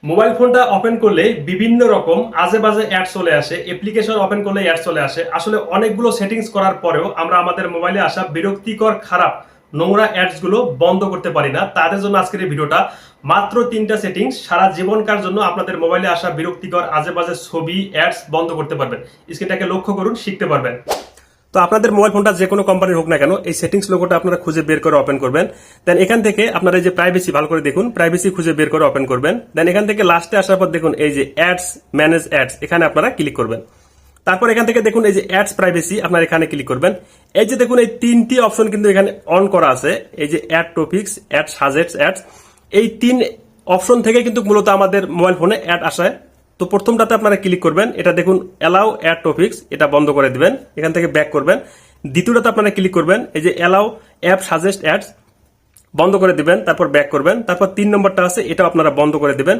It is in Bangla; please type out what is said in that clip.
মোবাইল ফোনটা ওপেন করলে বিভিন্ন রকম আজে বাজে অ্যাড চলে আসে, অ্যাপ্লিকেশন ওপেন করলে অ্যাড চলে আসে। আসলে অনেকগুলো সেটিংস করার পরেও আমরা আমাদের মোবাইলে আসা বিরক্তিকর খারাপ নোংরা অ্যাডস গুলো বন্ধ করতে পারি না। তাদের জন্য আজকের এই ভিডিওটা, মাত্র 3টা সেটিংস সারা জীবনকার জন্য আপনাদের মোবাইলে আসা বিরক্তিকর আজে বাজে ছবি অ্যাডস বন্ধ করতে পারবেন। স্ক্রিনটাকে লক্ষ্য করুন, শিখতে পারবেন। তো আপনাদের মোবাইল ফোনটা যে কোনো কোম্পানির হোক না কেন, এই সেটিংস লোগোটা আপনারা খুঁজে বের করে ওপেন করবেন। দেন এখান থেকে আপনারা এই যে প্রাইভেসি, ভালো করে দেখুন, প্রাইভেসি খুঁজে বের করে ওপেন করবেন। দেন এখান থেকে লাস্টে আসার পর দেখুন এই যে অ্যাডস, ম্যানেজ অ্যাডস, এখানে আপনারা ক্লিক করবেন। তারপর এখান থেকে দেখুন এই যে অ্যাডস প্রাইভেসি, আপনারা এখানে ক্লিক করবেন। এই যে দেখুন এই 3টি অপশন কিন্তু এখানে অন করা আছে, এই যে ad topics, ad suggests, ads, এই 3 অপশন থেকে কিন্তু মূলত আমাদের মোবাইল ফোনে অ্যাড আসে। তো প্রথমটাতে আপনারা ক্লিক করবেন, এটা দেখুন অ্যালাউ অ্যাড টপিকস, এটা বন্ধ করে দিবেন, এখান থেকে ব্যাক করবেন। দ্বিতীয়টাতে আপনারা ক্লিক করবেন, এই যে অ্যালাউ অ্যাপ সাজেস্ট অ্যাডস, বন্ধ করে দিবেন, তারপর ব্যাক করবেন। তারপর 3 নম্বরটা আছে, এটা আপনারা বন্ধ করে দিবেন।